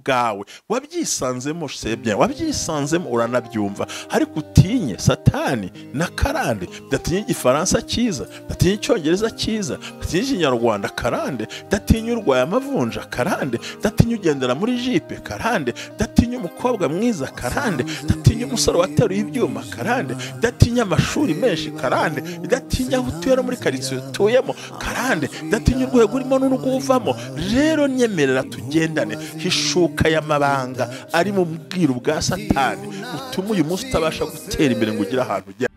bwawe wabyisanzemo sebya wabyisanzemo uranabyumva ariko utinye satani na karande datinye igifaransa cyiza datinye icyongereza cyiza datinye ikinyarwanda karande datinye urwaye amavunja karande datinye ugendera muri jipe karande datinye umukobwa mwiza karande datinye umusore wateruye ibyuma karande datinye amashuri menshi karande datinye aho utuye muri karitsiye utuyemo karande datinye urwego urimo n'urwuvamo rero nyemerera tugendane hishuka y'amabanga ari mu bwiru bwa satani utuma uyu munsi utabasha gutera imbere ngo ugire ahantu ujya.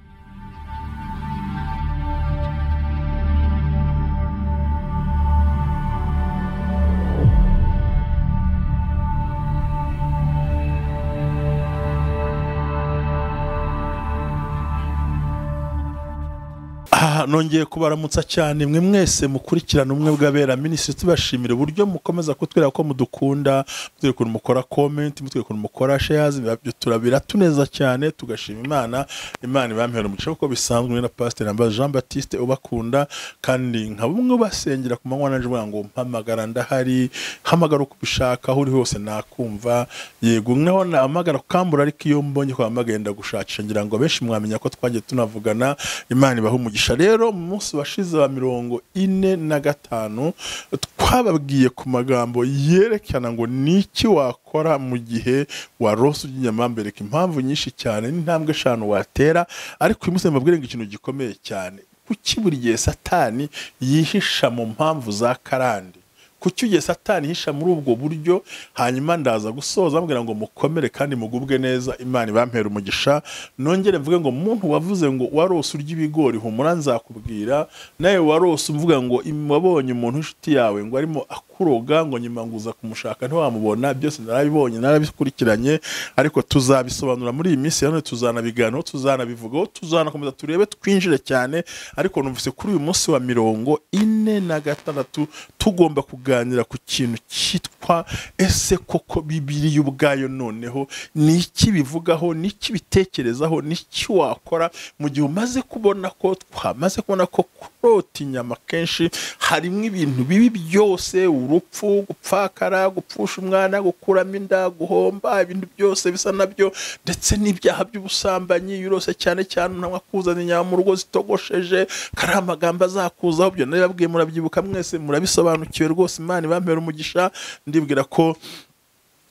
Nongeye kubaramutsa cyane mwe mwese mukurikirana umwe bw'abera minisitiri tubashimira uburyo mukomeza kutwereka ko mudukunda mutwereka ukuntu mukora comment mutwereka ukuntu mukora shares turabira tuneza cyane tugashima Imana ibampera umugisha uko bisanzwe na Pastor Jean Baptiste ubakunda kandi nka bumwe basengera ku manywa nanje ngo mpamagara ndahari hamagara uko bishaka aho uri hose nakumva yego nkaho namagara kukambura ariko iyo mbonye ko amagenda gushakisha ngira ngo benshi mwamenya ko twagiye tunavugana Imana ibaha umugisha. Rero mu munsi washize wa 45 twababwiye ku magambo yerekana ngo niki wakora mu gihe warose uginyama mbereka impamvu nyinshi cyane n'intambwe 5 watera ariko uyu munsi mbabwire ngo ikintu gikomeye cyane kuki buri gihe satani yihisha mu mpamvu za karande kuki ugiye satani hisha muri ubwo buryo hanyuma ndaza gusoza mbwira ngo mukomere kandi mugubwe neza Imana ibampera umugisha. Nongere mvuge ngo umuntu wavuze ngo warose urya ibigori humura nzakubwira nawe warose umvuga ngo wabonye umuntu inshuti yawe ngo arimo akuroga ngo nyuma nguza kumushaka ntiwamubona byose narabibonye narabikurikiranye ariko tuzabisobanura muri iyi minsi hano tuzanabiganiraho tuzanabivugaho tuzanakomeza turebe twinjire cyane ariko numvise kuri uyu munsi wa 46 tugomba kuganira ku kintu cyitwa ese koko Bibiliya ubwayo noneho niki bivugaho niki bitekerezaho niki wakora mu gihe umaze kubona ko twamaze kubona ko kurota inyama kenshi harimo ibintu bibi byose urupfu gupfakara gupfusha umwana gukuramo inda guhomba ibintu byose bisa nabyo ndetse n'ibyaha by'ubusambanyi yurose cyane ntamwa kuzana inyama mu rugo zitogosheje kari amagambo azakuzaho byo nababwiye murabyibuka mwese murabisobanukiwe rwose Imana ibampera umugisha ndibwira ko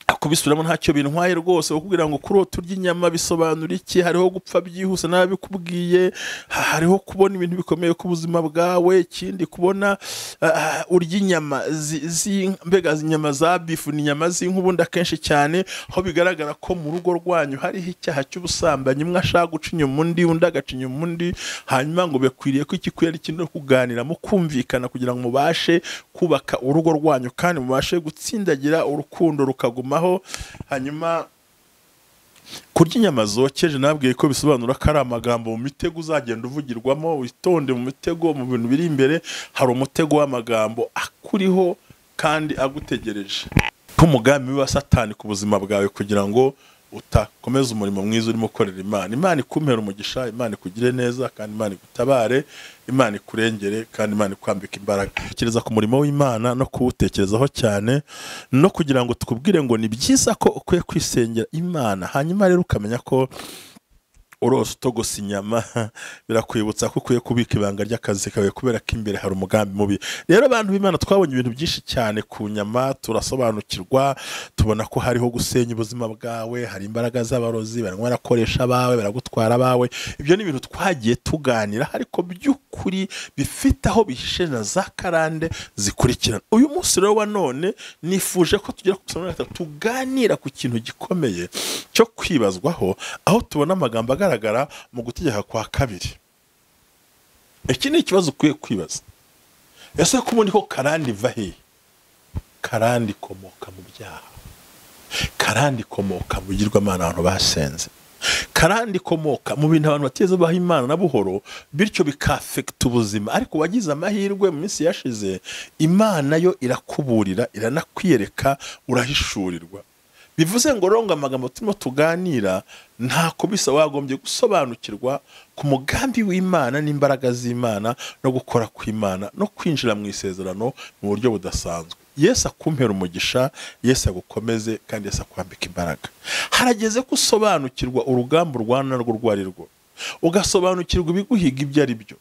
akubisubiramo ntacyo bintwaye rwose ukubwira ngo kurota urya inyama bisobanura iki hariho gupfa byihuse nabikubwiye hariho kubona ibintu bikomeye ku buzima bwawe ikindi kubona urya inyama mbega inyama za bifu n'inyama z'inkubundi akenshi cyane aho bigaragara ko mu rugo rwanyu hariho icyaha cy'ubusambanyi umwe ashaka guca inyuma undi undi agaca inyuma undi hanyuma ngo bekwiriye ko iki kwera ikintu kuganira mu kumvikana kugira ngo mubashe kubaka urugo rwanyu kandi mubashe gutsindagira urukundo rukaguma hanyuma kurya inyama zokeje nabwiye ko bisobanura ko ari amagambo mu mitego uzagenda uvugirwamo witonde mu mitego mu bintu biri imbere hari umutego w'amagambo akuriho kandi agutegereje nk'umugambi wa satani ku buzima bwawe kugira ngo utakomeza umurimo mwiza urimo ukorera Imana ikumpera umugisha Imana ikugire neza kandi Imana igutabare Imana ikurengere kandi Imana ikwambika imbaraga kireza ku murimo w'Imana no kuwutekerezaho cyane no kugira ngo tukubwire ngo ni byiza ko ukwiye kwisengera Imana hanyuma rero ukamenya ko urose utogosa inyama birakwibutsa ko ukwiye kubika ibanga ry'akazi kawe kubera ko imbere hari umugambi mubi. Rero abantu b'Imana twabonye ibintu byinshi cyane ku nyama turasobanukirwa tubona ko hariho gusenya ubuzima bwawe hari imbaraga z'abarozi barimo barakoresha abawe baragutwara abawe ibyo ni ibintu twagiye tuganira ariko by'ukuri bifite aho bihishe na za karande zikurikirana. Uyu munsi rero wa none nifuje ko tugera ku somo tuganira ku kintu gikomeye cyo kwibazwaho aho tubona amagambo agaragara mu gutegeka kwa kabiri. Iki ni ikibazo ukwiye kwibaza. Ese kubundi ko karande iva he? Karande ikomoka mu byaha. Karande ikomoka mu bigirwamana abantu basenze. Karande ikomoka mu bintu abantu bateze baha Imana na buhoro bityo bikafekta ubuzima ariko wagize amahirwe mu minsi yashize Imana yo irakuburira iranakwiyereka urahishurirwa. Bivuze ngo ronga amagambo turimo tuganira ntako bisa wagombye gusobanukirwa ku mugambi w'Imana n'imbaraga z'Imana no gukora kw'Imana no kwinjira mu isezerano mu buryo budasanzwe. Yesu akumpera umugisha, Yesu agukomeze kandi Yesu akwambika imbaraga. Harageze ko usobanukirwa urugamba urwana narwo rwari rwo, ugasobanukirwa ibiguhiga ibyo ari byo,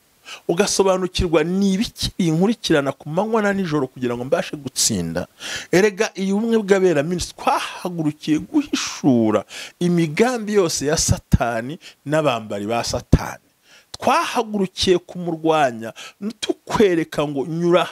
ugasobanukirwa n'ibiki inkurikirana ku manywa na nijoro kugira ngo mbashe gutsinda. Erega iyo ubumwe bw'abera minisitiri twahagurukiye guhishura imigambi yose ya Satani n'abambari ba Satani. Twahagurukiye kumurwanya tukwereka ngo nyura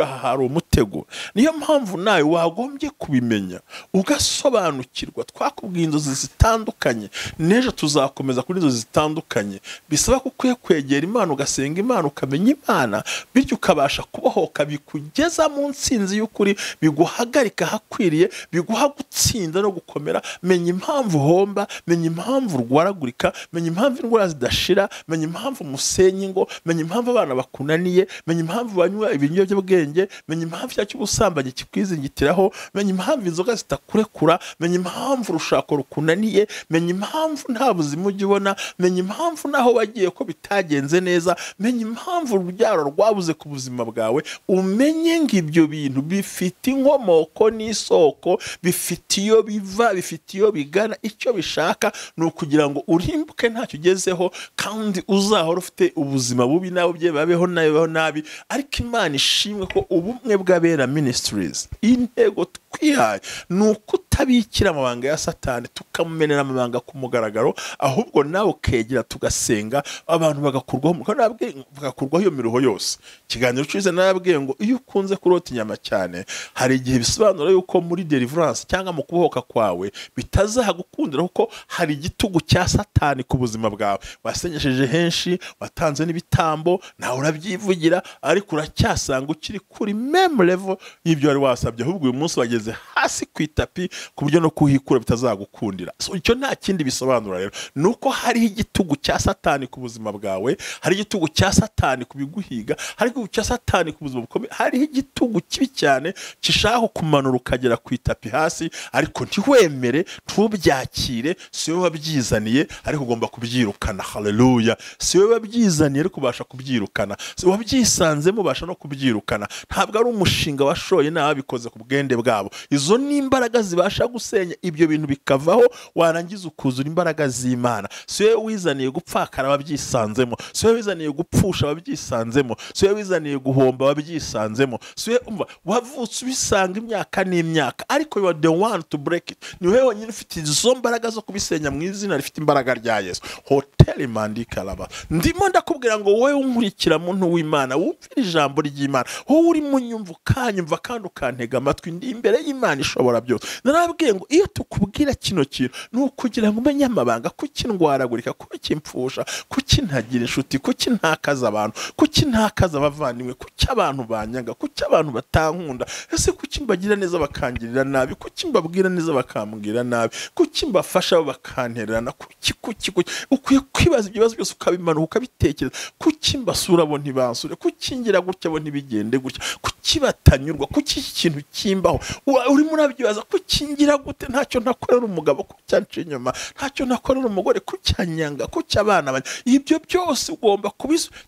hari umutego. Niyo mpamvu nawe wagombye kubimenya ugasobanukirwa. Twakubwiye inzozi zitandukanye, n'ejo tuzakomeza kuri inzozi zitandukanye. Bisaba ko ukwiye kwegera Imana, ugasenga Imana, ukamenya Imana, bityo ukabasha kubohoka, bikugeza mu ntsinzi y'ukuri, biguhagarika hakwiriye, biguha gutsinda no gukomera. Menya impamvu uhomba, menya impamvu urwaragurika, menya impamvu indwara zidashira, menya impamvu umusenyi ngo, menya impamvu abana bakunaniye, menya impamvu banywa ibiyobyabwenge, menya impamvu cya cy'ubusambanyi kikwizingitiraho, menya impamvu inzoga zitakurekura, menya impamvu urushako rukunaniye, menya impamvu nta buzima ujya ubona, menya impamvu naho wagiye ko bitagenze neza, menya impamvu urubyaro rwabuze ku buzima bwawe. Umenye ngo ibyo bintu bifite inkomoko n'isoko, bifite iyo biva, bifite iyo bigana. Icyo bishaka ni ukugira ngo urimbuke ntacyo ugezeho, kandi uzahora ufite ubuzima bubi nawe bye babeho nabi. Ariko Imana ishimwe ko ubumwe bw'abera ministries, intego twihaye ni ukutabikira amabanga ya Satani, tukamumenera amabanga ku mugaragaro, ahubwo nawe ukegera tugasenga, abantu bagakurwaho iyo miruho yose. Ikiganiro cyose nababwiye ngo iyo ukunze kurota inyama cyane, hari igihe bisobanura yuko muri deliverance cyangwa mu kubohoka kwawe bitazahagukundira, kuko hari igitugu cya Satani ku buzima bwawe. Wasengesheje henshi, watanze n'ibitambo, nawe urabyivugira, ariko uracyasanga ukiri kuri meme level y'ibyo wari wasabye, ahubwo uyu munsi wageze hasi ku itapi ku buryo no kuhikura bitazagukundira. So icyo nta kindi bisobanura rero, nuko hari igitugu cya Satani ku buzima bwawe, hari igitugu cya Satani ku biguhiga, hari igitugu cya Satani ku buzima bukomeye, hari igitugu kibi cyane gishaka kumanura ukagera ku itapi hasi, ariko ntiwemere, ntubyakire. Si wowe wabyizaniye, ariko ugomba kubyirukana. Haleluya! Si wowe wabyizaniye, ariko ubasha kubyirukana. Si wabyisanzemo, ubasha no kubyirukana. Ntabwo ari umushinga washoye n'ababikoze ku bwende bwabo. Izo ni imbaraga zibasha gusenya ibyo bintu bikavaho, warangiza ukuzura imbaraga z'Imana. Si wowe wizaniye gupfakara, wabyisanzemo. Si wowe wizaniye gupfusha, wabyisanzemo. Si wowe wizaniye guhomba, wabyisanzemo. Si wowe umva wavutse ubisanga imyaka n'imyaka, ariko you are the one to break it. Ni wowe wenyine ufite izo mbaraga zo kubisenya mu izina rifite imbaraga rya Yesu. Hoteli mandikalaba. Ndimo ndakubwira ngo wowe unkurikira muntu w'Imana, wumvira ijambo ry'Imana, wowe uri mu nyumva ukanyumva kandi ukantega amatwi, ndi imbere y'Imana ishobora byose. Narabwiye ngo iyo tukubwira kino kintu ni ukugira ngo umenye amabanga, kuki ndwaragurika, kuki mpfusha, kuki ntagira inshuti, kuki ntakaza abantu, kuki ntakaza abavandimwe, kuki abantu banyanga, kuki abantu batankunda, ese kuki mbagira neza bakangirira nabi, kuki mbabwira neza bakambwira nabi, kuki mbafasha bakantererana, kuki ukwiye kwibaza ibibazo byose ukabimanuka ukabitekereza. Kuki mbasura bo ntibansure, kuki ngira gutya bo ntibigende gutya, kuki batanyurwa, kuki iki kintu kimbaho, urimo urabyibaza, kuki ngira gute, ntacyo ntakorera umugabo, kuki anca inyuma, ntacyo ntakorera umugore, kuki anyanga, kuki abana banya. Ibyo byose ugomba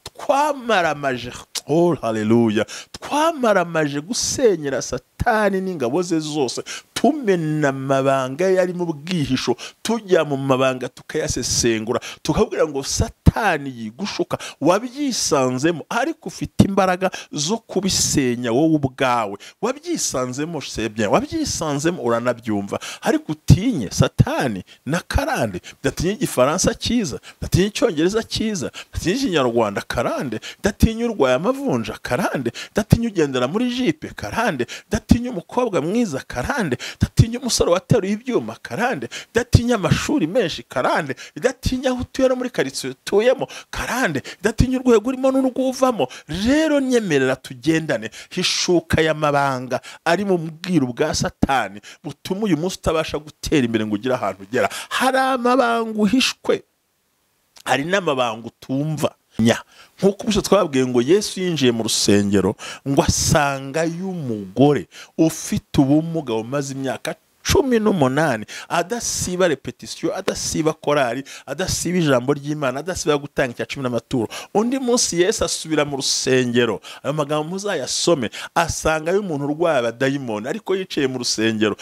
twamaramaje. Oh haleluya! Twamaramaje gusenyera Satani n'ingabo ze zose, tumena amabanga yari mu bwihisho, tujya mu mabanga tukayasesengura, tukabwira ngo Satani yigushuka, wabyisanzemo, ariko ufite imbaraga zo kubisenya wowe ubwawe. Wabyisanzemo sebye, wabyisanzemo uranabyumva, ariko utinye Satani na karande. Datinye igifaransa cyiza, datinye icyongereza cyiza, datinye ikinyarwanda karande, datinye urwaye amavunja karande, datinye ugendera muri jipe karande, datinye umukobwa mwiza karande, datinye umusore wateruye ibyuma karande, datinye amashuri menshi karande, datinye aho utuye no muri karitsiye utuyemo karande, datinye urwego urimo n'urwuvamo. Rero nyemerera tugendane, hishuka y'amabanga ari mu bwiru bwa Satani butuma uyu munsi utabasha gutera imbere ngo ugire ahantu ugera. Hari amabanga uhishwe, hari n'amabanga utumva. Nkuko ubusha twabwiye ngo Yesu yinjiye mu rusengero ngo asanga y'umugore ufite ubumuga umaze imyaka 18 adasiba repetition, adasiba korari, adasiba ijambo ry'Imana, adasiba gutanga icya 10 n'amaturo. Undi munsi Yesu asubira mu rusengero, ayo magambo muzayasome, asanga y'umuntu urwaye abadayimoni ariko yicaye mu rusengero,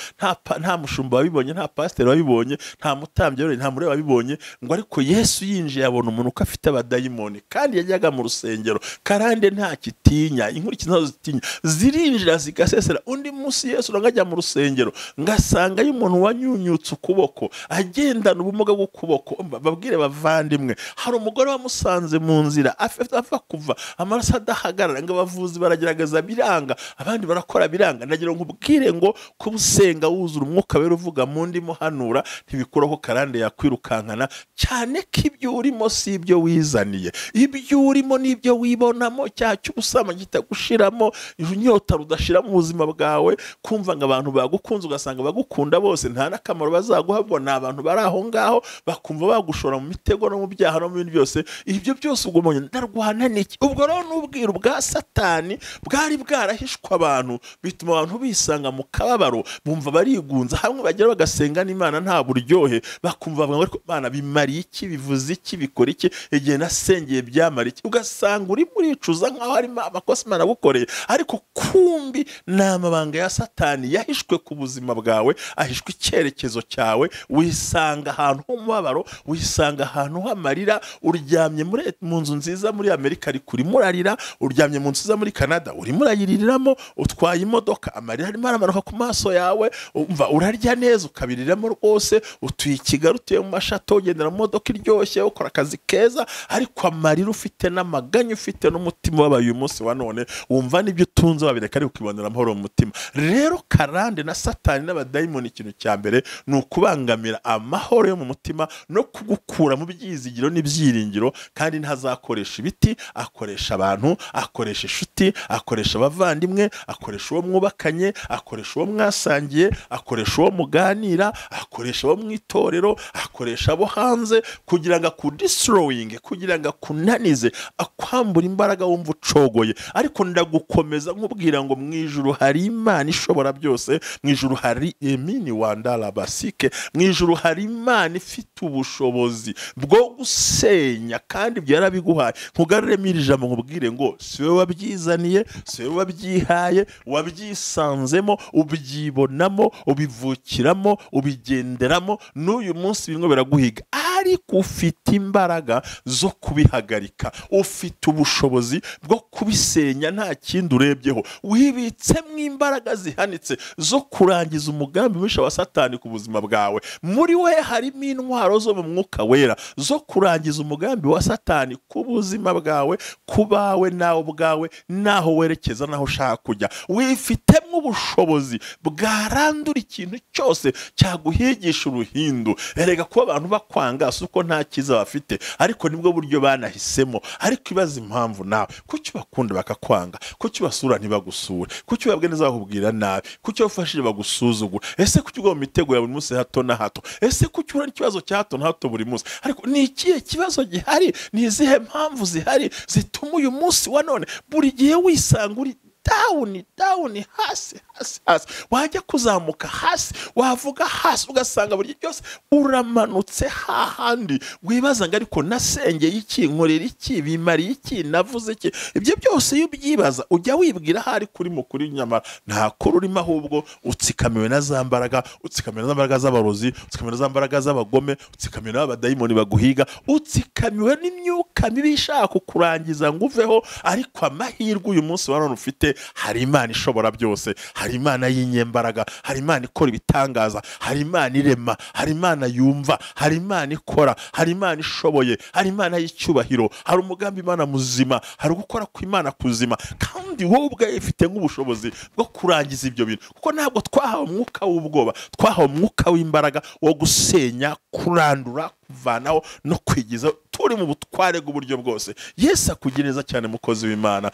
nta mushumba wabibonye, nta pastor wabibonye, nta mutambyi, nta mureba wabibonye, ngo ariko Yesu yinjiye abona umuntu ko afite abadayimoni kandi yajyaga mu rusengero. Karande nta kitinya, inkurikizi nazo zitinya, zirinjira zigasesera. Undi munsi Yesu urangajya mu rusengero, ngasanga y'umuntu wanyunyutse ukuboko, agendana ubumuga bw'ukuboko. Babwire bavandimwe, hari umugore wamusanze mu nzira ava kuva amaraso adahagarara, ngo abavuzi baragerageza biranga, abandi barakora biranga. Nagira ngo ubwire ngo kubusenga wuzura umwuka wera uvuga mu ndimo hanura ntibikuraho karande yakwirukankana, cyane ko ibyo urimo si ibyo wizaniye, ibyo urimo n'ibyo wibonamo, cyacyo ubusama gitagushiramo, inyota rudashira mu buzima bwawe, kumva ngo abantu bagukunze ugasanga bagukunda bose nta nakamaro bazaguhabona, abantu bari aho ngaho bakumva bagushora mu mitego no mu byaha no mu bindi byose. Ibyo byose ubwo umuntu ndarwana n'iki? Ubwo rero n'ubwiru bwa Satani bwari bwarahishwa abantu, bituma abantu bisanga mu kababaro, bumva barigunza, hamwe bagera bagasenga n'Imana nta buryohe, bakumva bavuga ngo Imana bimariye iki, bivuze iki, bikora iki, igihe nasengeye byamara iki. Ugasanga uri muricuza nkaho hari amakosa Imana gukoreye, ariko kumbi n'amabanga ya Satani yahishwe ku buzima bwawe, ahishwe icyerekezo cyawe. Wisanga ahantu h'umubabaro, wisanga ahantu h'amarira, uryamye mu nzu nziza muri Amerika ariko urimo urarira, uryamye mu nzu nziza muri Canada urimo urayiriramo, utwaye imodoka amarira arimo aramanuka ku maso yawe, umva urarya neza ukabiriramo rwose, utuye i Kigali, utuye mu mashato, ugendera mu modoka iryoshye, ukora akazi keza, ariko amarira ufite n'amaganya ufite n'umutima wabaye uyu munsi wa none, wumva n'ibyo utunze wabireka ariko ukibonera amahoro mu mutima. Rero karande na Satani n'abadayimoni ikintu cya mbere ni ukubangamira amahoro yo mu mutima no kugukura mu byizigiro n'ibyiringiro. Kandi ntazakoresha ibiti, akoresha abantu, akoresha inshuti, akoresha abavandimwe, akoresha uwo mwubakanye, akoresha uwo mwasangiye, akoresha uwo muganira, akoresha uwo mu itorero, akoresha abo hanze, kugira ngo akudestroying, kugira ngo akunanize, akwambura imbaraga wumva ucogoye. Ariko ndagukomeza nkubwira ngo mu ijuru hari Imana ishobora byose, mu ijuru hari emini wandala basike, mu ijuru hari Imana ifite ubushobozi bwo gusenya, kandi byarabiguhaye. Nkugaruremo iri jambo nkubwire ngo si wowe wabyizaniye, si wowe wabyihaye, wabyisanzemo, ubyibonamo, ubivukiramo, ubigenderamo. N'uyu munsi bimwe biraguhiga, ariko ufite imbaraga zo kubihagarika, ufite ubushobozi bwo kubisenya, nta kindi urebyeho. Wibitsemo imbaraga zihanitse zo kurangiza umugambi mwisha wa Satani ku buzima bwawe. Muri we harimo intwaro zo mu mwuka wera zo kurangiza umugambi wa Satani ku buzima bwawe, ku bawe nawe ubwawe, naho werekeza, naho ushaka kujya. Wifitemo ubushobozi bwarandura ikintu cyose cyaguhigisha uruhindu. Erega kuba abantu bakwanga si uko nta kiza bafite, ariko nibwo buryo banahisemo. Ariko ibaza impamvu nawe, kuki bakunda bakakwanga, kuki basura ntibagusure, kuki babwe neza bakubwira nabi, kuki bafashije bagusuzugura, ese kuki ugwa mu mitego ya buri munsi hato na hato, ese kuki urana ikibazo cya hato na hato buri munsi. Ariko ni ikihe kibazo gihari? Ni izihe mpamvu zihari zituma uyu munsi wa none buri gihe wisanga uri down, hasi, wajya kuzamuka hasi, wavuga hasi, ugasanga buri cyose uramanutse hahandi. Wibaza ngo ariko nasengeye iki, nkorera iki, bimariye iki, navuze iki? Ibyo byose iyo ubyibaza ujya wibwira hari kuri mukuri, nyamara nta kuri urimo, ahubwo utsikamiwe na za mbaraga, utsikamiwe na za mbaraga z'abarozi, utsikamiwe na za mbaraga z'abagome, utsikamiwe n'abadayimoni baguhiga, utsikamiwe n'imyuka mibi ishaka kukurangiza ngo uveho. Ariko amahirwe uyu munsi wa none ufite, hari Imana ishobora byose, hari Imana y'inyembaraga, hari Imana ikora ibitangaza, hari Imana irema, hari Imana yumva, hari Imana ikora, hari Imana ishoboye, hari Imana y'icyubahiro, hari umugambi Imana muzima, hari gukora kw'Imana kuzima. Kandi wowe ubwawe ifite nk'ubushobozi bwo kurangiza ibyo bintu, kuko ntabwo twahawe umwuka w'ubwoba, twahawe umwuka w'imbaraga wo gusenya, kurandura, kuvanaho no kwigiza. Turi mu butware bw'uburyo bwose. Yesu akugira neza cyane mukozi w'Imana.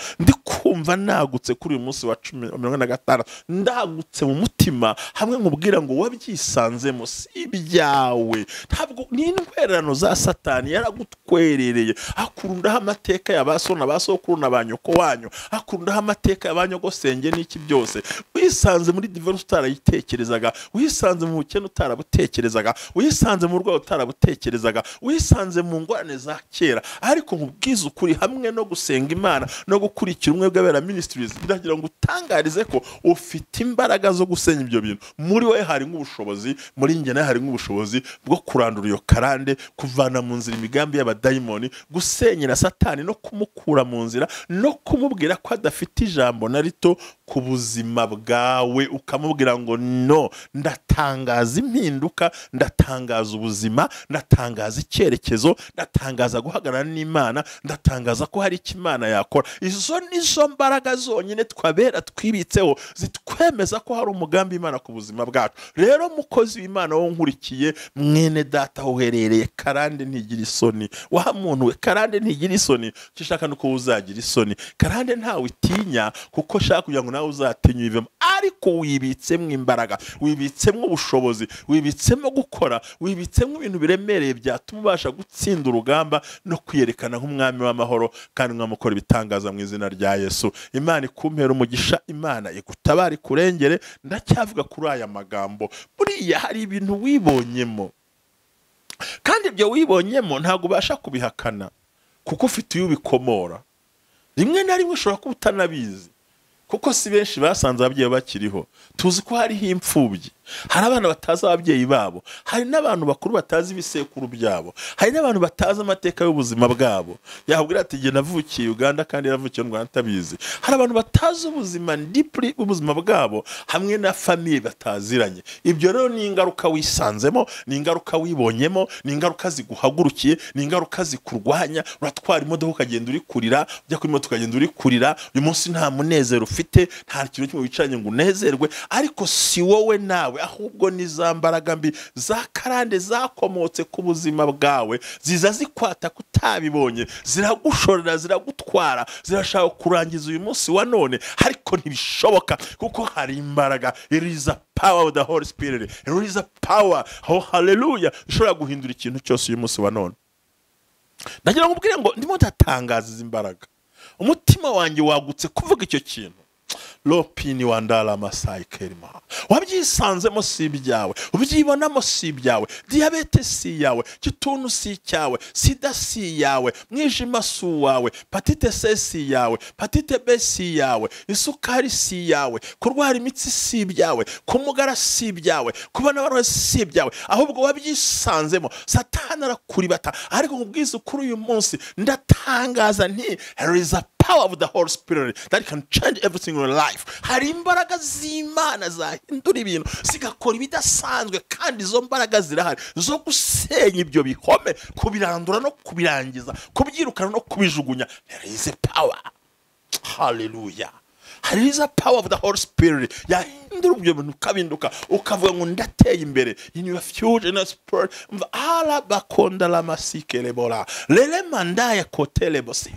kumva nagutse kuri uyu munsi wa 15 ndagutse mu mutima hamwe nkubwira ngo wabyisanzemo si ibyawe, ntabwo ni intwererano za Satani yaragutwerereye, akurundaho amateka y'abasona basokuru n'abanyoko wanyu, akurundaho amateka y'abanyogosenge n'iki byose. Wisanze muri divorce utarayitekerezaga, wisanze mu bukene utarabutekerezaga, wisanze mu rwaho utarabutekerezaga, wisanze mu ngorane za kera. Ariko nkubwiza ukuri hamwe no gusenga Imana no gukurikira umwe bw'abera ministries, biragira ngo utangarize ko ufite imbaraga zo gusenya ibyo bintu. Muri we hari nk'ubushobozi, muri njye nawe hari nk'ubushobozi bwo kurandura iyo karande, kuvana mu nzira imigambi y'abadayimoni, gusenyera Satani no kumukura mu nzira, no kumubwira ko adafite ijambo na rito ku buzima bwawe, ukamubwira ngo no, ndatangaza impinduka, ndatangaza ubuzima, ndatangaza icyerekezo, ndatangaza guhagarara n'Imana, ndatangaza ko hari icyo Imana yakora. Izo nizo mbaraga zonyine twabera twibitseho zitwemeza ko hari umugambi Imana ku buzima bwacu. Rero mukozi w'Imana wo nkurikiye, mwene data aho uherereye, karande ntigira isoni. Wa muntu we, karande ntigira isoni, kishaka nuko uzagira isoni. Karande ntawe itinya kuko shaka kugira ngo nawe uzatinya ivemo, ariko wibitsemo imbaraga, wibitsemo ubushobozi, wibitsemo gukora, wibitsemo ibintu biremereye byatuma ubasha gutsinda urugamba no kwiyerekana nk'umwami w'amahoro kandi mwamukora ibitangaza mu izina rya Yesu. Imana ikumpera umugisha, Imana igutabare kurengere. Ndacyavuga kuri aya magambo, buriya hari ibintu wibonyemo, kandi ibyo wibonyemo ntabwo ubasha kubihakana kuko ufite iyo ubikomora. Rimwe na rimwe ushobora kuba utanabizi kuko si benshi basanze ababyeyi bakiriho. Tuzi ko hariho imfubyi, hari abana batazi ababyeyi babo, hari n'abantu bakuru batazi ibisekuru byabo, hari n'abantu batazi amateka y'ubuzima bwabo. Yahubwira ati nge navukiye Uganda kandi yaravukiye mu Rwanda atabizi. Hari abantu batazi ubuzima deeply, ubuzima bwabo hamwe na famille bataziranye. Ibyo rero ni ingaruka wisanzemo, ni ingaruka wibonyemo, ni ingaruka ziguhagurukiye, ni ingaruka zikurwanya. Uratwara imodoka ukagenda uri kurira, ujya kuri moto ukagenda uri kurira, uyu munsi nta munezero ufite, nta kintu kimwe wicaranye ngo unezerwe. Ariko si wowe nawe, ahubwo ni za mbaraga mbi za karande zakomotse ku buzima bwawe, ziza zikwata kutabibonye, ziragushorera, ziragutwara, zirashaka kurangiza uyu munsi wa none. Ariko ntibishoboka kuko hari imbaraga. It is a power of the Holy Spirit. It is a power, oh hallelujah, ishobora guhindura ikintu cyose uyu munsi wa none. Ndagira ngo mbwire ngo ndimo ndatangaza izi imbaraga. Umutima wanjye wagutse kuvuga icyo kintu. Lopini wandala Masai Kerima. Wabyisanzemo si ibyawe, ubyibonamo si ibyawe, diabete si yawe, kituntu si cyawe, sida si yawe, mwijima si wawe, patite C si yawe, patite B si yawe, isukari si yawe, kurwara imitsi si ibyawe, kumugara si ibyawe, kubana abantu si ibyawe, ahubwo wabyisanzemo. Satani arakuribata. Ariko nkubwiza kuri uyu munsi ndatangaza nti there is a power of the Holy Spirit that can change everything in your life. Hari imbaraga z'Imana zahindura ibintu, zigakora ibidasanzwe, kandi izo mbaraga zirahari zo gusenya ibyo bihome, kubirandura no kubirangiza, kubyirukana no kubijugunya. There is a power. Hallelujah. There is a power of the Holy Spirit. Yahindura ibyo bintu ukabinduka, ukavuga ngo ndateye imbere. In your future, in your spirit, ala bakonda la masikele bola, lele mandaya kotele bosi.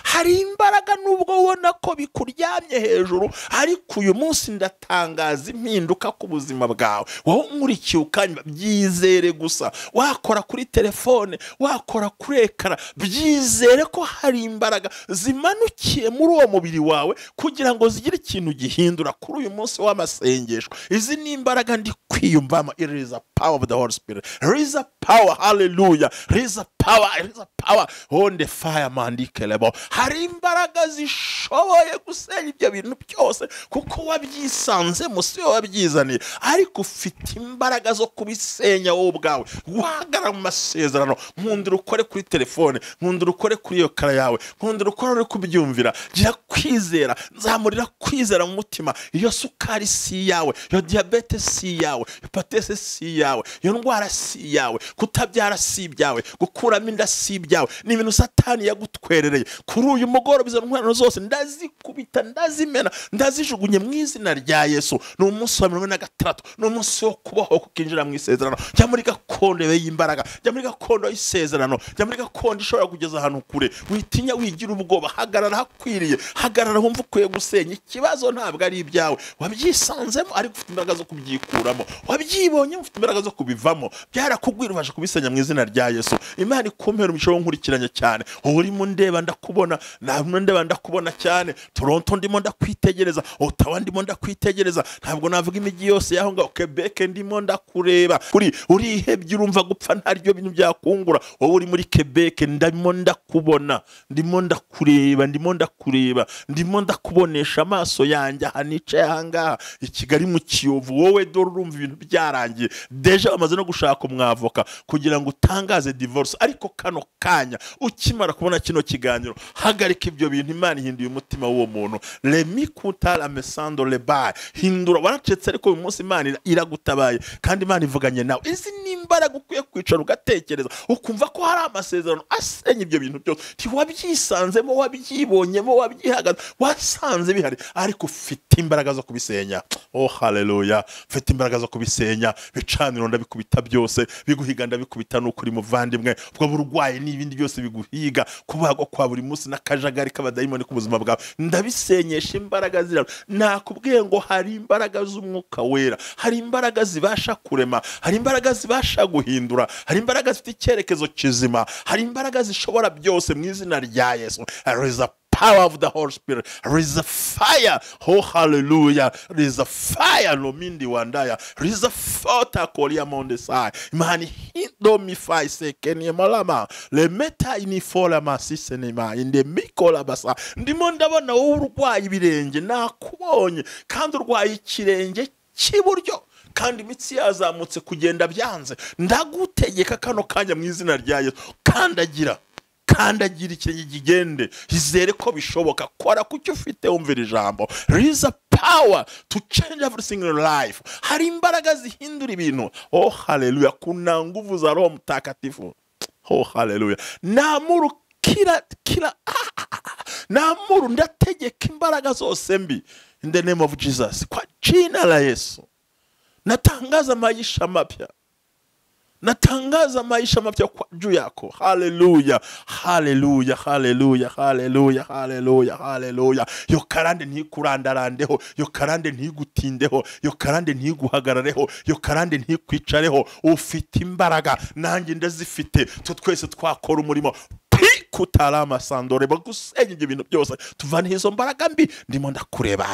Hari imbaraga nubwo ubona ko bikuryamye hejuru, ariko uyu munsi ndatangaza impinduka ku buzima bwawe. Wowe nkurikiye ukanyura, byizere gusa. Wakora kuri telefone, wakora kuri ekara, byizere ko hari imbaraga zimanukiye muri uwo mubiri wawe kugira ngo zigire ikintu gihindura kuri uyu munsi w'amasengesho. Izi ni imbaraga ndi kwiyumvamo. It is a power of the Holy Spirit. There is a power. Hallelujah. There is a power. There is a power on the fire mandikelebo. Hari imbaraga zishoboye gusenya ibyo bintu byose kuko wabyisanze musi wabyizaniye, ariko ufite imbaraga zo kubisenya wowe ubwawe. Wahagara mu masezerano, nkundira ukore kuri telefone, nkundira ukore kuri iyo kara yawe, nkundira ukore uri kubyumvira. Gira kwizera, nzamurira kwizera mu mutima. Iyo sukari si yawe, iyo diabete si yawe, hepatite si yawe, ibyawe, iyo ndwara si iyawe, kutabyara si ibyawe, gukuramo inda si ibyawe, ni ibintu Satani yagutwerereye. Kuri uyu mugoroba izo ntwaro zose ndazikubita, ndazimena, ndazijugunye mu izina rya Yesu. Ni umunsi wa 46, ni umunsi wo kubaho, kukinjira mu isezerano. Jya muri gakondo y'imbaraga, jya muri gakondo y'isezerano, jya muri gakondo ishobora kugeza ahantu kure. Witinya, wigira ubwoba, hagarara hakwiriye, hagarara humva ukwiye gusenya. Ikibazo ntabwo ari ibyawe, wabyisanzemo ariko ufite imbaraga zo kubyikuramo, wabyibonye ufite imbaraga zo kubivamo. Byarakugwira, ubasha kubisenya mu izina rya Yesu. Imana ikumpera umugisha wo nkurikiranye cyane. Urimo ndeba ndakubona, namwe ndeba ndakubona cyane. Toronto ndimo ndakwitegereza, Ottawa ndimo ndakwitegereza. Ntabwo navuga imijyi yose yaho ngaho. Quebec ndimo ndakureba. Kuri urihebye urumva gupfa ntaryo bintu byakungura. Wowe uri muri Quebec ndimo ndakubona, ndimo ndakureba, ndimo ndakureba, ndimo ndakubonesha amaso yanjye hanicaye ahangaha i Kigali mu Kiyovu. Wowe dore urumva ibintu byarangiye, deja bamaze no gushaka umwavoka kugira ngo utangaze divorce. Ariko kano kanya ukimara kubona kino kiganiro, hagarika ibyo bintu. Imana ihinduye umutima w'uwo muntu. Lemikutala mesando lebaye, hindura. Waracetse ariko uyu munsi Imana iragutabaye kandi Imana ivuganye nawe. Izi ni imbaraga ukwiye kwicara ugatekereza, ukumva ko hari amasezerano asenya ibyo bintu byose. Ntiwabyisanzemo, wabyibonyemo, wabyihagaze, wasanze bihari, ariko ufite imbaraga zo kubisenya. Oh haleluya, ufite imbaraga zo kubisenya. Bicaniro ndabikubita byose, biguhiga ndabikubita n'ukuri muvandimwe. Ubwo burwaye n'ibindi byose biguhiga, kubagwa kwa buri munsi n'akajagari k'abadayimoni ku buzima bwawe, ndabisenyesha imbaraga zira. Nakubwiye ngo hari imbaraga z'umwuka wera, hari imbaraga zibasha kurema, hari imbaraga zibasha guhindura, hari imbaraga zifite icyerekezo kizima, hari imbaraga zishobora byose mu izina rya Yesu. There is a power of the Holy Spirit. There is a fire. Oh hallelujah. There is a fire no mindi wandaya. There is a fota kolia monde sai. Imani hindo mi fai se kenya malama. Le meta ini fola masise nima inde mikola basa. Ndimo ndabona urwaye ibirenge nakubonye, kandi urwaye ikirenge cy'iburyo, kandi imitsi yazamutse kugenda byanze. Ndagutegeka kano kanya mu izina rya Yesu, kandagira ikirenge gigende. Izere ko bishoboka. Kora kucyo ufite, umvira ijambo. There is a power to change everything in your life. Hari imbaraga zihindura ibintu. Oh haleluya, kuna nguvu za Roho Mtakatifu. Oh haleluya. Namuru namuru ndategeka imbaraga zose mbi in the name of Jesus. Kwa jina la Yesu natangaza maisha mapya, natangaza maisha mapya kwa juu yako. Haleluya, haleluya, haleluya, haleluya, haleluya, haleluya. Yo karande ntikurandarandeho, yo karande ntigutindeho, yo karande ntiguhagarareho, yo karande ntikwicareho. Ufite imbaraga, nanjye ndazifite. Twese twakora umurimo kutarama sandore bagusenya ibyo bintu byose. Tuvane izo mbaraga mbi. Ndimo ndakureba,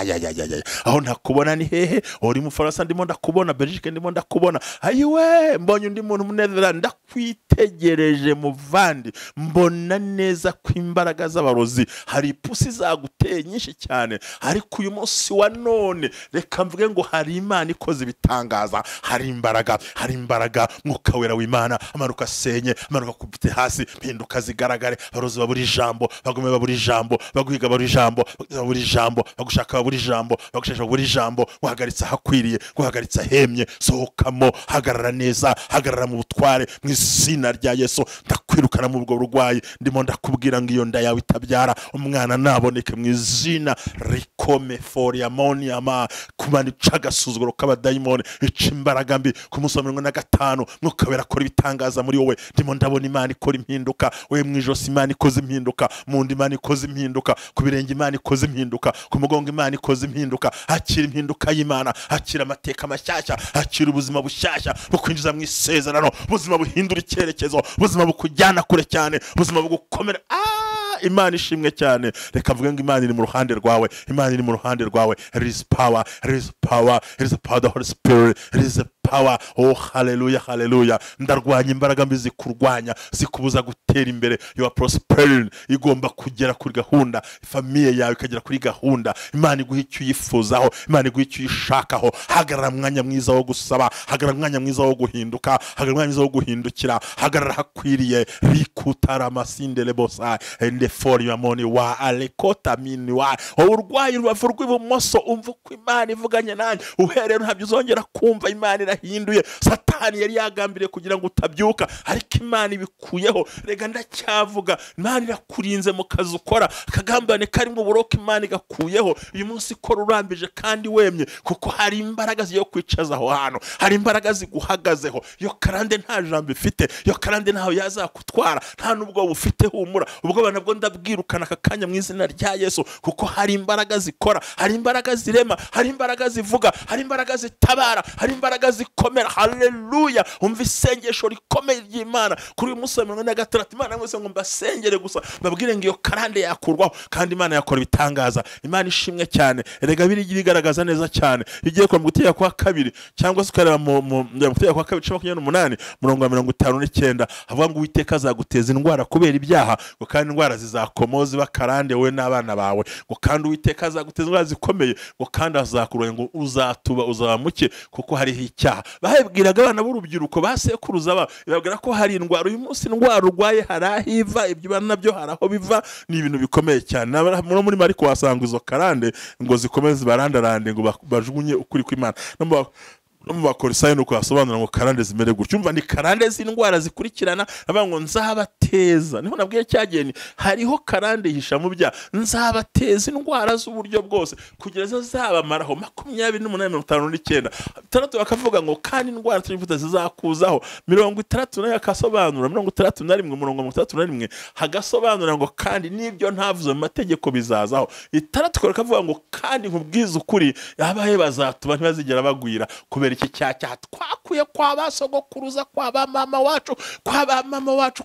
aho ntakubona ni hehe? Uri mu Faransa ndimo ndakubona, Belgique ndimo ndakubona, ayiwe mbonye undi muntu munezera, ndakwitegereje muvandi. Mbona neza ko imbaraga z'abarozi hari ipusi zaguteye nyinshi cyane, ariko uyu munsi wa none reka mvuge ngo hari Imana ikoze ibitangaza. Hari imbaraga, hari imbaraga. Mwuka wera w'Imana amanuka senye, amanuka kubite hasi, mpinduka zigaragare. Abarozi baburi ijambo, bagume baburi ijambo, baguhiga baburi ijambo, baburi ijambo, bagushaka baburi ijambo, bagushaka baburi ijambo. Guhagaritsa hakwiriye, guhagaritsa hemye. Sohokamo, hagarara neza, hagarara mu butware mu izina rya Yesu. Ndakwirukana mu bwo burwayi. Ndimo ndakubwira ngo iyo nda yawe itabyara umwana naboneke mu izina rikome foria moniama. Kumana icagasuzuguro k'abadayimoni, ica imbaraga mbi. Ku munsi wa 45 Mwuka wera akora ibitangaza muri wowe. Ndimo ndabona Imana ikora impinduka. We mwijosi Imana ikoze impinduka, mu ndi Imana ikoze impinduka, ku birenge Imana ikoze impinduka, ku mugongo Imana ikoze impinduka. Akira impinduka y'Imana, akira amateka mashyashya, akira ubuzima bushyashya bukwinjiza mu isezerano, ubuzima buhindura icyerekezo, ubuzima bukujyana kure cyane, ubuzima bugukomera. Imana ishimwe cyane. Reka mvuge ngo Imana iri mu ruhande rwawe, Imana iri mu ruhande rwawe. There is power, there is power, there is a power of the Holy Spirit, there is a power. Oh haleluya, haleluya. Ndarwanya imbaraga mbi zikurwanya, zikubuza gutera imbere. You are prospering. Igomba kugera kuri gahunda, famiye yawe ikagera kuri gahunda. Imana iguhe icyo uyifuzaho, Imana iguhe icyo uyishakaho. Hagarara mwanya mwiza wo gusaba, hagarara mwanya mwiza wo guhinduka, hagarara mwanya mwiza wo guhindukira, hagarara hakwiriye. Rikutara masinde lebosa ende for your money wa alekota mini wa. Urwaye urubavu rw'ibumoso, umva ko Imana ivuganye nanjye. Uherero ntabyo uzongera kumva. Imana yahinduye. Satani yari yagambiriye kugira ngo utabyuka, ariko Imana ibikuyeho. Rega ndacyavuga, Imana irakurinze mu kazi ukora, akagambane kari mu buroka Imana igakuyeho. Uyu munsi kora urambije kandi wemye, kuko hari imbaraga zo kwicaza aho hantu, hari imbaraga ziguhagazeho. Iyo karande nta jambo ifite, iyo karande ntaho yazakutwara, nta nubwo bufite humura. Ubwo nabwo ndabwirukana aka kanya mu izina rya Yesu, kuko hari imbaraga zikora, hari imbaraga zirema, hari imbaraga zivuga, hari imbaraga zitabara, hari imbaraga zikomera. Haleluya! Umva isengesho rikomeye ry'Imana kuri uyu munsi wa 46. Imana mwese ngo mbasengere gusa babwire ngo iyo karande yakurwaho, kandi Imana yakora ibitangaza. Imana ishimwe cyane. Erega birigaragaza neza cyane. Igiye kwa Mugutera kwa 2 cyangwa se ukareba mu Mugutera kwa 2:28 murongo wa 59 avuga ngo Uwiteka azaguteza indwara kubera ibyaha, ngo kandi indwara zizakomoza bakarande wowe n'abana bawe, ngo kandi Uwiteka azaguteza indwara zikomeye, ngo kandi azakuroye ngo uzatuba uzamuke kuko hariho icyaha. Bahebwiraga abana b'urubyiruko basekuruza babwira ko hari indwara. Uyu munsi indwara urwaye harahiva, ibyo bana nabyo haraho biva. Ni ibintu bikomeye cyane. Muri Mariko wasanga izo karande ngo zikomeze barandarande ngo bajugunye ukuri kw'Imana. No bakorisayo nuko yasobanura ngo karande zimere gutyo. Umva ni karande z'indwara zikurikirana, avuga ngo nzabateza. Niho nabwiye cyageni hariho karande hisha mu bya, nzabateza indwara z'uburyo bwose kugeza zabamaraho. 28:59 taratu bakavuga ngo kandi indwara twifuza zizakuzaho. 60 nayo akasobanura 61 murongo 31 hagasobanura ngo kandi nibyo ntavuze mu mategeko bizazaho. Itaratu bakavuga ngo kandi nkubwiza ukuri abahe bazatuba ntibazigera bagwira kubera iki cyaha twakuye kwa basogokuruza, kwa ba mama wacu,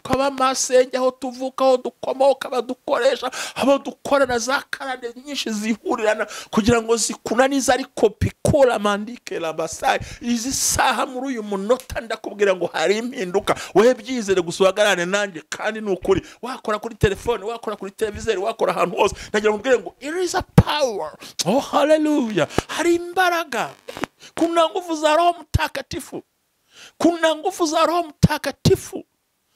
kwa ba masenge, aho tuvuka, aho dukomoka, badukoresha, abo dukorana za karande nyinshi zihurirana kugira ngo zikunanize. Ariko pikura mandike la basai izi saha muri uyu munota ndakubwira ngo hari impinduka. Wewe byizere gusuhagarane nanjye, kandi nukuri wakora kuri telefone, wakora kuri televiziyo, wakora ahantu hose, nagira nkubwire ngo there is a power. Oh hallelujah! Hari imbaraga. Kuna nguvu za Roho Mtakatifu, kuna nguvu za Roho Mtakatifu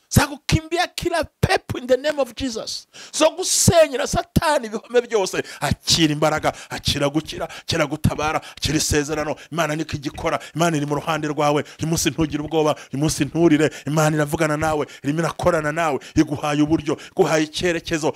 za kukimbia kila pepo in the name of Jesus, zo gusenyera Satani ibihome byose. Akira imbaraga, akira gukira, akira gutabara, akira isezerano. Imana niko igikora. Imana iri mu ruhande rwawe. Uyu munsi ntugire ubwoba, uyu munsi nturire. Imana iravugana nawe, irimo irakorana nawe, iguhaye uburyo, iguhaye icyerekezo.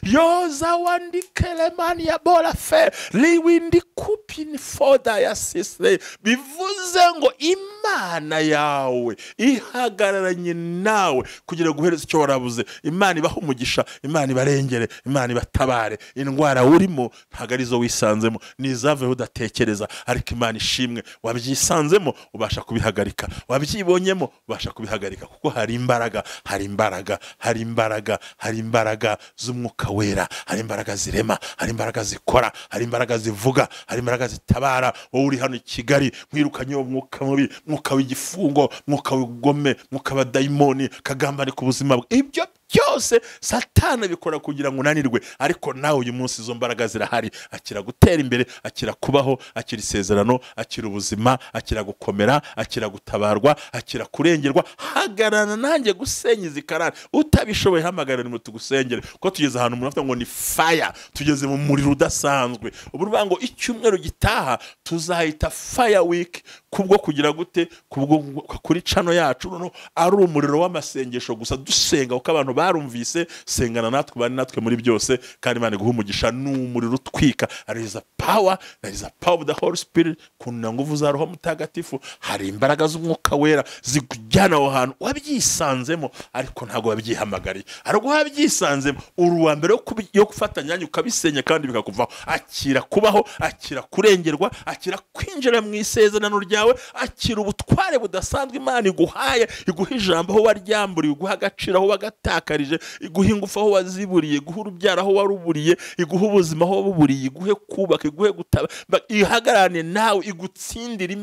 Yoza wandikele mani ya bola fe liwindi kupini foda ya sisle. Bivuze ngo Imana yawe ihagararanye nawe kugira guhereza icyo warabuze. Imana ibaha umugisha, Imana ibarengere, Imana ibatabare. Indwara urimo ntago arizo wisanzemo, nizaveho udatekereza, ariko Imana ishimwe wabyisanzemo ubasha kubihagarika, wabyibonyemo ubasha kubihagarika, kuko hari imbaraga, hari imbaraga, hari imbaraga, hari imbaraga z'umwuka wera, hari imbaraga zirema, hari imbaraga zikora, hari imbaraga zivuga, hari imbaraga zitabara. Wowe uri hano i Kigali mwirukanye umwuka mubi, mwuka w'igifungo, mwuka w'ubugome, mwuka wa daimoni kagambane ku buzima bwe. Ibyo byose Satani bikora kugira ngo unanirwe, ariko nawe uyu munsi izo mbaraga zirahari. Akira gutera imbere, akira kubaho, akira isezerano, akira ubuzima, akira gukomera, akira gutabarwa, akira kurengerwa. Hagarana nanjye gusenya izi karande. Utabishoboye hamagarira mu tugusengere, ko tugeze ahantu umuntu avuga ngo ni fire, tugeze mu muriro udasanzwe. Ubu ruvuga ngo icyumweru gitaha tuzahita fire week, kubwo kugira gute, kubwo kuri channel yacu no ari umuriro w'amasengesho gusa dusenga, uko abantu barumvise sengana natwe bari natwe muri byose. Kandi Imana iguhe umugisha, n'umuriro utwika. There is a power, there is a power of the Holy Spirit. Kuna nguvu za Roho Mutagatifu, hari imbaraga z'umwuka wera zikujyana aho hantu wabyisanzemo, ariko ntago wabyihamagariye, ariko wabyisanzemo. Uruwa mbere yo gufatanya ukabisenya kandi bikakuvaho. Akira kubaho, akira kurengerwa, akira kwinjira mu isezerano ryawe, akira ubutware budasanzwe Imana iguhaye. Iguha ijambo aho waryamburiye, iguha agaciro aho wagatakarije, iguha ingufu aho waziburiye, iguha urubyaro aho waruburiye, iguha ubuzima aho wabuburiye, iguhe kubaka, iguhe gutaba, ihagarane nawe, igutsindira.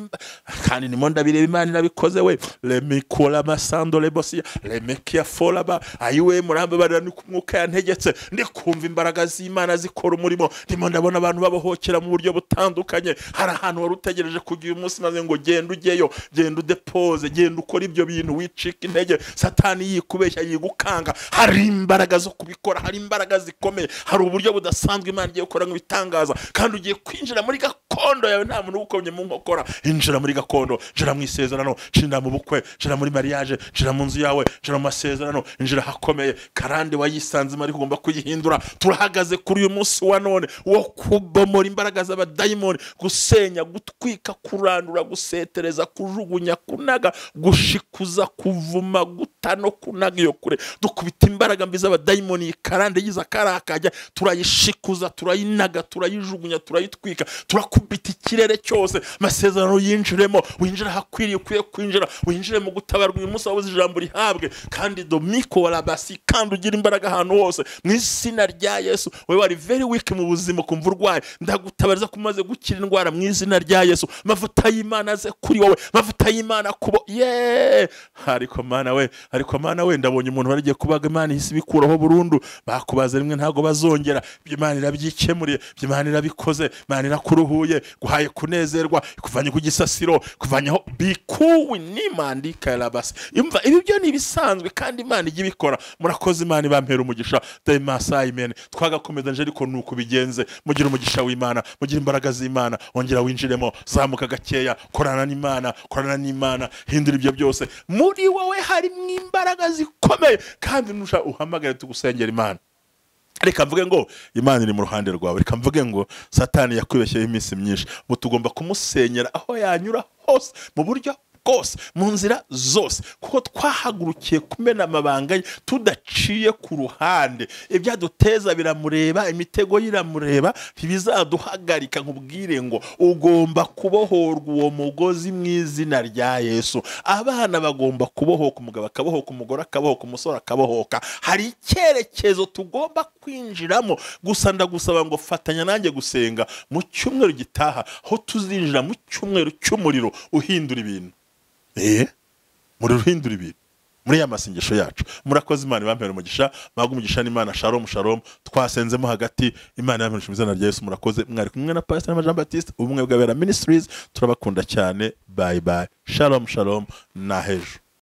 Kandi nimo ndabireba Imana irabikoze we. Lemikola masando lebosia lemekia folaba ayiwe murambe barira ni kumwuka yantegetse. Ndi kumva imbaraga z'Imana zikora umurimo. Ndimo ndabona abantu babohokera mu buryo butandukanye. Hari ahantu wari utegereje kugira umunsi maze ngo genda ugeyo, genda udepose, genda ukora ibyo bintu, wicika intege. Satani yikubeshya yigukanga, hari imbaraga zo kubikora, hari imbaraga zikomeye, hari uburyo budasanzwe Imana igiye gukora nk'ibitangaza, kandi ugiye kwinjira muri gakondo yawe nta muntu ugukomye mu nkokora. Injira muri gakondo, injira mu isezerano, injira mu bukwe, injira muri mariage, injira mu nzu yawe, injira mu masezerano, injira hakomeye. Karande wayisanzemo ariko ugomba kuyihindura. Turahagaze kuri uyu munsi wa none wo kubomora imbaraga z'abadayimoni, gusenya, gutwika, kurandura, gusetereza, kujugunya, kunaga, gushikuza, kuvuma, guta no kunaga iyo kure. Dukubita imbaraga mbi z'abadayimoni. Karande yiza karakajya, turayishikuza, turayinaga, turayijugunya, turayitwika, turakubita ikirere cyose. Masezerano yinjiremo, winjira hakwiriye, ukwiye kwinjira, winjire mu gutabarwa uyu munsi wabuze ijambo rihabwe, kandi domiko warabasi, kandi ugira imbaraga ahantu hose mu izina rya Yesu. Wewe wari very weak mu buzima, kumva urwaye, ndagutabariza kumaze gukira indwara mu izina rya Yesu. Mavuta y'Imana aze kuri wowe, mavuta y'Imana kubo ariko Mana we ndabonye umuntu warigiye kubaga Imana ihise bikuraho burundu. Bakubaza rimwe ntago bazongera, Imana irabyikemuriye, Imana irabikoze, Imana irakuruhuye, guhaye kunezerwa, kuvanye ku gisasiro, kuvanyaho bikuwe n'imandika yarabase. Imva ibi byo ni bisanzwe kandi Imana ijya ibikora. Murakoze Imana ibampera umugisha. Day46 twagakomeza nje ariko nuko bigenze. Mugira umugisha w'Imana, mugira imbaraga z'Imana, wongera winjiremo, zamuka gakeya, korana n'Imana, hindura ibyo byose. Muri wowe hari imbaraga zikomeye, kandi nusha uhamagare tugusengera Imana. Reka mvuge ngo Imana iri mu ruhande rwawe. Reka mvuge ngo Satani yakwibeshyeho iminsi myinshi, ngo tugomba kumusenyera aho yanyura hose, mu buryo bwose, mu nzira zose, kuko twahagurukiye kumena amabanga ye tudaciye ku ruhande. Ibyaduteza biramureba, imitego yiramureba, ntibizaduhagarika. Nkubwire ngo ugomba kubohorwa uwo mugozi mu izina rya Yesu. Abana bagomba kubohoka, umugabo akabohoka, umugore akabohoka, umusore akabohoka. Hari icyerekezo tugomba kwinjiramo. Gusa ndagusaba ngo fatanya nanjye gusenga mu cyumweru gitaha, aho tuzinjira mu cyumweru cy'umuriro uhindura ibintu. Muri ruhindura ibintu muri ya masengesho yacu. Murakoze Imana ibampera umugisha, maga umugisha n'Imana. Shalom. Twasenzemo hagati. Imana yampera mu izina rya Yesu. Murakoze. Mwari kumwe na Pastor Jean Baptiste, ubumwe bwa Ministries. Turabakunda cyane. Bye. Shalom na hejo.